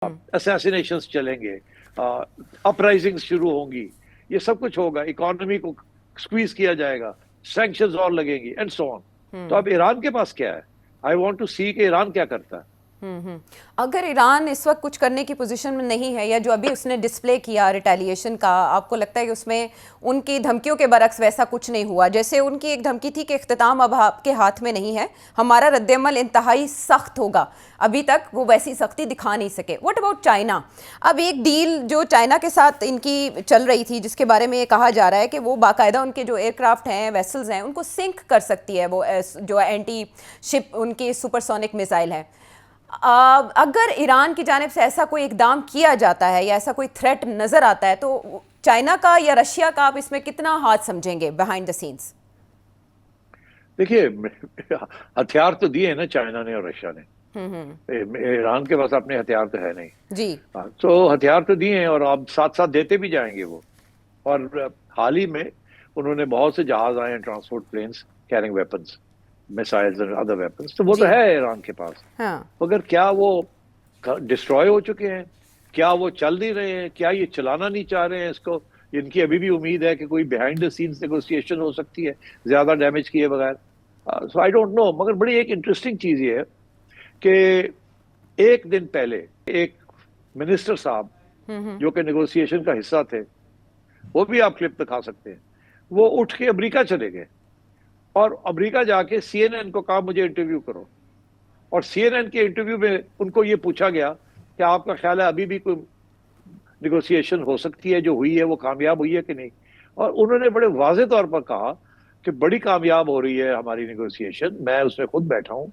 Assassinations चलेंगे, uprisings शुरू होंगी, ये सब कुछ होगा, इकोनॉमी को स्क्वीज किया जाएगा, सैंक्शंस और लगेंगी एंड सो ऑन। तो अब ईरान के पास क्या है? आई वांट टू सी कि ईरान क्या करता है। अगर ईरान इस वक्त कुछ करने की पोजीशन में नहीं है, या जो अभी उसने डिस्प्ले किया रिटेलिएशन का, आपको लगता है कि उसमें उनकी धमकियों के बरक्स वैसा कुछ नहीं हुआ? जैसे उनकी एक धमकी थी कि इख्तिताम अब आपके हाथ में नहीं है, हमारा रद्देअमल इंतहाई सख्त होगा, अभी तक वो वैसी सख्ती दिखा नहीं सके। What about China? अब एक डील जो चाइना के साथ इनकी चल रही थी, जिसके बारे में ये कहा जा रहा है कि वो बाकायदा उनके जो एयरक्राफ्ट हैं, वेसल्स हैं, उनको सिंक कर सकती है, वो जो एंटी शिप उनकी सुपरसोनिक मिसाइल है। अगर ईरान की जानिब से ऐसा कोई इकदाम किया जाता है या ऐसा कोई थ्रेट नजर आता है, तो चाइना का या रशिया का आप इसमें कितना हाथ समझेंगे बिहाइंड द सीन्स? देखिए, हथियार तो दिए ना चाइना ने और रशिया ने। ईरान के पास अपने हथियार तो है नहीं जी। तो हथियार तो दिए हैं और अब साथ साथ देते भी जाएंगे वो। और हाल ही में उन्होंने बहुत से जहाज आए हैं, transport planes carrying weapons, missiles और अदर वेपन्स, तो वो तो है ईरान के पास। हाँ। मगर क्या वो डिस्ट्रॉय हो चुके हैं? क्या वो चल नहीं रहे हैं? क्या ये चलाना नहीं चाह रहे हैं इसको? इनकी अभी भी उम्मीद है कि कोई बिहाइंड द सीन्स नेगोशिएशन हो सकती है ज्यादा डैमेज किए बगैर। सो आई डोंट नो। मगर बड़ी एक इंटरेस्टिंग चीज ये है कि एक दिन पहले एक मिनिस्टर साहब जो कि नेगोशिएशन का हिस्सा थे, वो भी आप क्लिप दिखा सकते हैं, वो उठ के अमेरिका चले गए और अमेरिका जाके CNN को कहा मुझे इंटरव्यू करो। और CNN के इंटरव्यू में उनको ये पूछा गया कि आपका ख्याल है अभी भी कोई निगोशिएशन हो सकती है, जो हुई है वो कामयाब हुई है कि नहीं? और उन्होंने बड़े वाजे तौर पर कहा कि बड़ी कामयाब हो रही है हमारी निगोशिएशन, मैं उसमें खुद बैठा हूँ,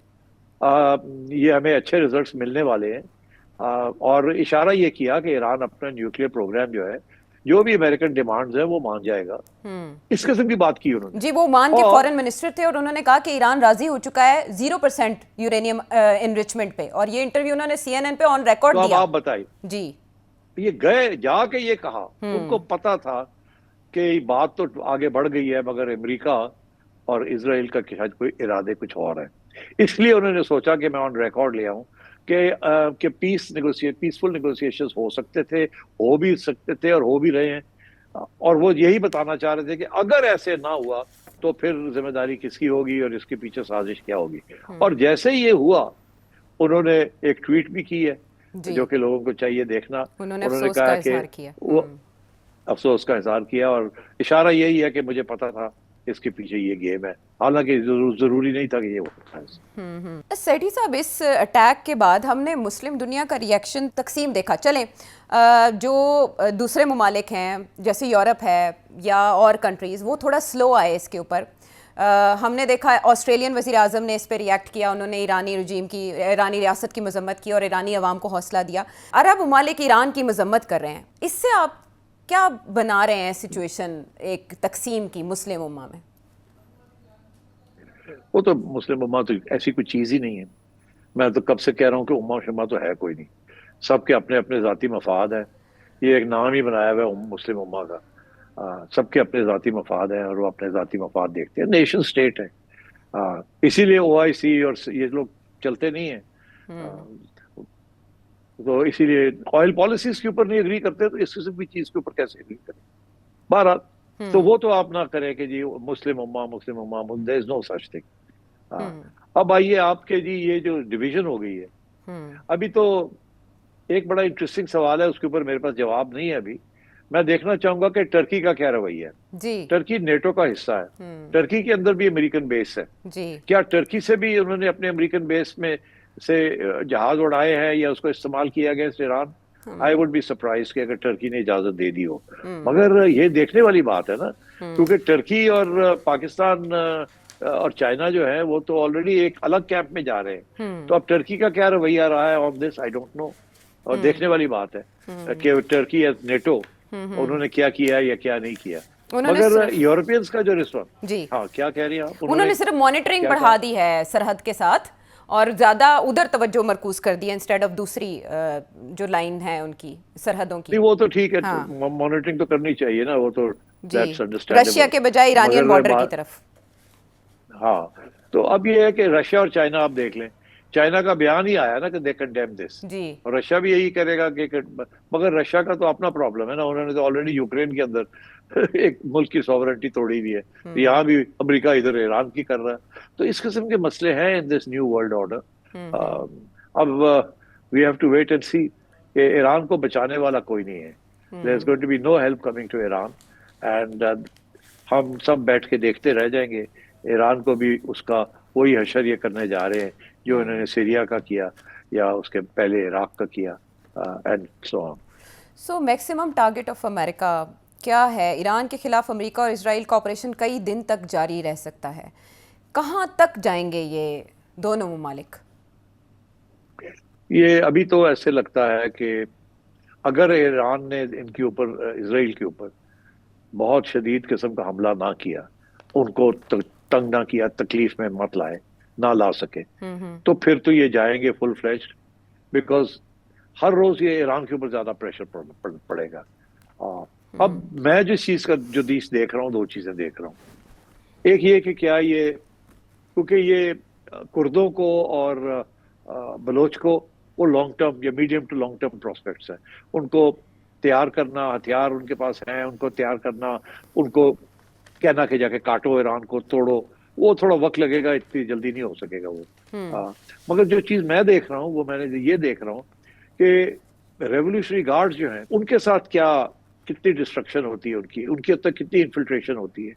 ये हमें अच्छे रिजल्ट्स मिलने वाले हैं। और इशारा ये किया कि ईरान अपना न्यूक्लियर प्रोग्राम जो है, जो भी अमेरिकन डिमांड्स है वो मान जाएगा। इस किस्म की बात की उन्होंने। जी, वो मान के फॉरेन मिनिस्टर थे और उन्होंने कहा कि ईरान राजी हो चुका है 0% यूरेनियम एनरिचमेंट पे, और ये इंटरव्यू उन्होंने CNN पे ऑन रिकॉर्ड तो दिया। अब आप बताइए, जी। ये गए जाके ये कहा, उनको पता था कि बात तो आगे बढ़ गई है, मगर अमेरिका और इसराइल का शायद कोई इरादे कुछ और है। इसलिए उन्होंने सोचा कि मैं ऑन रिकॉर्ड ले आऊं कि पीसफुल नेगोशिएशंस हो सकते थे, हो भी सकते थे और हो भी रहे हैं। और वो यही बताना चाह रहे थे कि अगर ऐसे ना हुआ तो फिर जिम्मेदारी किसकी होगी और इसके पीछे साजिश क्या होगी। और जैसे ही ये हुआ, उन्होंने एक ट्वीट भी की है जो कि लोगों को चाहिए देखना। उन्होंने कहा कि वो अफसोस का इजहार किया और इशारा यही है कि मुझे पता था इसके पीछे ये गेम है, हालांकि जरूरी नहीं था कि ये होता है। सेठी साहब, इस अटैक के बाद हमने मुस्लिम दुनिया का रिएक्शन तकसीम देखा। चलें, जो दूसरे ममालिक हैं जैसे यूरोप है या और कंट्रीज़, वो थोड़ा स्लो आए इसके ऊपर। हमने देखा ऑस्ट्रेलियन वज़ीर आज़म ने इस पर रिएक्ट किया, उन्होंने ईरानी रजीम की, ईरानी रियासत की मजम्मत की और ईरानी अवाम को हौसला दिया। अरब ममालिक ईरान की मजम्मत कर रहे हैं, इससे आप क्या बना रहे हैं सिचुएशन एक तकसीम की मुस्लिम उम्मा में? वो तो मुस्लिम उम्मा तो ऐसी कोई चीज ही नहीं है। मैं तो कब से कह रहा हूँ कि उम्मा शम्मा तो है कोई नहीं, सबके अपने अपने जाती मफाद है। ये एक नाम ही बनाया हुआ है मुस्लिम उम्मा का। सबके अपने जाती मफाद हैं और वो अपने जाती मफाद देखते हैं। नेशन स्टेट है, इसीलिए OIC और ये लोग चलते नहीं है। तो इसीलिए ऑयल पॉलिसीज के ऊपर नहीं एग्री करते, तो इस किस्म की चीज के ऊपर कैसे एग्री करें? बहरहाल तो वो तो आप ना करें कि जी मुस्लिम उम्मा there is no such thing. अब आइए आपके जी ये जो डिवीजन हो गई है, अभी तो एक बड़ा इंटरेस्टिंग सवाल है, उसके ऊपर मेरे पास जवाब नहीं है अभी। मैं देखना चाहूंगा कि टर्की का क्या रवैया है। टर्की नेटो का हिस्सा है, टर्की के अंदर भी अमेरिकन बेस है। क्या टर्की से भी उन्होंने अपने अमेरिकन बेस में से जहाज उड़ाए हैं या उसको इस्तेमाल किया गया Iran? I would be surprise कि अगर टर्की ने इजाजत दे दी हो। मगर ये देखने वाली बात है ना, क्योंकि टर्की और पाकिस्तान और चाइना जो है वो तो ऑलरेडी एक अलग कैंप में जा रहे हैं। तो अब टर्की का क्या रवैया रहा है on this, I don't know. और देखने वाली बात है कि टर्की एज नेटो उन्होंने क्या किया या क्या नहीं किया। मगर यूरोपियंस का जो रिस्पॉन्स, हाँ क्या कह रही हैं आप? उन्होंने सिर्फ मॉनिटरिंग बढ़ा दी है सरहद के साथ और ज्यादा उधर तवज्जो मरकूज कर दी है इंस्टेड ऑफ दूसरी जो लाइन है उनकी सरहदों की। वो तो ठीक है, मॉनिटरिंग तो करनी चाहिए ना, वो तो रशिया के बजाय ईरानियन बॉर्डर की तरफ। हाँ, तो अब ये है कि रशिया और चाइना आप देख लें चाइना का बयान ही आया ना कि दे कंडेम दिस, जी। और रशिया भी यही करेगा कि मगर रशिया का तो अपना प्रॉब्लम है ना, उन्होंने तो ऑलरेडी यूक्रेन के अंदर एक मुल्क की सॉवरेनिटी तोड़ी हुई है, तो यहाँ भी अमेरिका इधर ईरान की कर रहा है। तो इस किस्म के मसले हैं in this new world order. अब we have to wait and see कि ईरान को बचाने वाला कोई नहीं है, there is going to be no help coming to Iran, and हम सब बैठ के देखते रह जाएंगे। ईरान को भी उसका वही हशर ये करने जा रहे हैं जो इन्होंने सीरिया का किया या उसके पहले इराक का किया, and so on. So maximum target of America क्या है? ईरान के खिलाफ अमेरिका और इजराइल का ऑपरेशन कई दिन तक जारी रह सकता है, कहाँ तक जाएंगे ये दोनों ममालिक? ये अभी तो ऐसे लगता है कि अगर ईरान ने इनके ऊपर, इजराइल के ऊपर बहुत शदीद किस्म का हमला ना किया, उनको तंग ना किया, तकलीफ में मत लाए, ना ला सके, तो फिर तो ये जाएंगे फुल फ्लेश्ड, बिकॉज हर रोज ये ईरान के ऊपर ज्यादा प्रेशर पड़ेगा। अब मैं जिस चीज का जुदीस देख रहा हूँ, दो चीजें देख रहा हूँ। एक ये कि क्या ये, क्योंकि ये कुर्दों को और बलोच को वो लॉन्ग टर्म या medium to long term prospects है, उनको तैयार करना, हथियार उनके पास हैं, उनको तैयार करना, उनको कहना कि जाके काटो ईरान को, तोड़ो, वो थोड़ा वक्त लगेगा, इतनी जल्दी नहीं हो सकेगा वो। मगर जो चीज मैं देख रहा हूँ, वो मैंने ये देख रहा हूँ कि रेवोल्यूशनरी गार्ड्स जो हैं उनके साथ क्या, कितनी डिस्ट्रक्शन होती है उनकी, उनके अब तक कितनी इन्फिल्ट्रेशन होती है,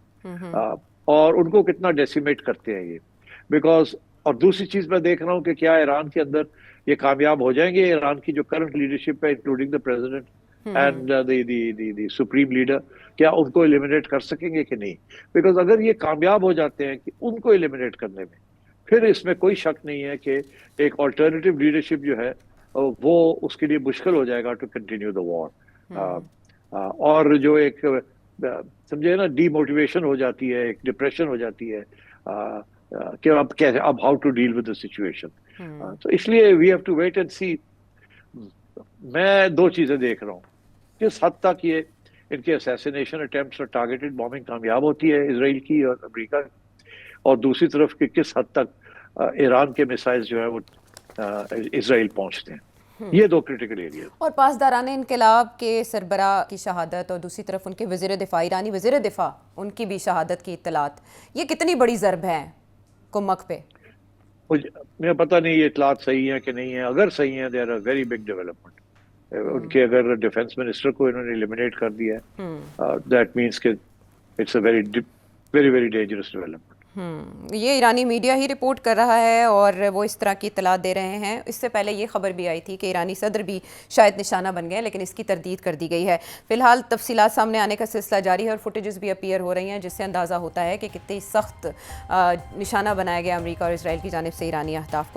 और उनको कितना डेसिमेट करते हैं ये, बिकॉज। और दूसरी चीज मैं देख रहा हूँ कि क्या ईरान के अंदर ये कामयाब हो जाएंगे, ईरान की जो करंट लीडरशिप है, including the president and the supreme leader, क्या उनको एलिमिनेट कर सकेंगे कि नहीं? बिकॉज अगर ये कामयाब हो जाते हैं कि उनको एलिमिनेट करने में, फिर इसमें कोई शक नहीं है कि एक ऑल्टरनेटिव लीडरशिप जो है वो उसके लिए मुश्किल हो जाएगा टू कंटिन्यू द वॉर। और जो एक समझे ना, डीमोटिवेशन हो जाती है, एक डिप्रेशन हो जाती है कि अब कैसे, अब how to deal with the situation. तो इसलिए we have to wait and see. मैं दो चीजें देख रहा हूँ, किस हद तक ये इनके असैसिनेशन अटेम्प्ट्स और टारगेटेड बॉम्बिंग कामयाब होती है इसराइल की और अमेरिका की, और दूसरी तरफ कि किस हद तक ईरान के मिसाइल्स जो है वो इसराइल पहुंचते हैं। ये दो क्रिटिकल एरिया। और पासदारान इनकलाब के सरबराह की शहादत और दूसरी तरफ उनके वज़ीर दिफा, ईरानी वज़ीर दिफा, उनकी भी शहादत की इत्तलात, ये कितनी बड़ी ज़रब है कुम्मक पे? मुझे पता नहीं ये इत्तलात सही है कि नहीं है। अगर सही है, they are a very big development. उनके अगर डिफेंस मिनिस्टर को इन्होंने एलिमिनेट कर दिया है, दैट मीन्स कि it's a very very very dangerous development. ये ईरानी मीडिया ही रिपोर्ट कर रहा है और वो इस तरह की इत्तलात दे रहे हैं। इससे पहले ये खबर भी आई थी कि ईरानी सदर भी शायद निशाना बन गए, लेकिन इसकी तरदीद कर दी गई है। फिलहाल तफसीलात सामने आने का सिलसिला जारी है और फुटेजेस भी अपीयर हो रही हैं, जिससे अंदाज़ा होता है कि कितनी सख्त निशाना बनाया गया अमेरिका और इसराइल की जानिब से ईरानी अहदाफ को।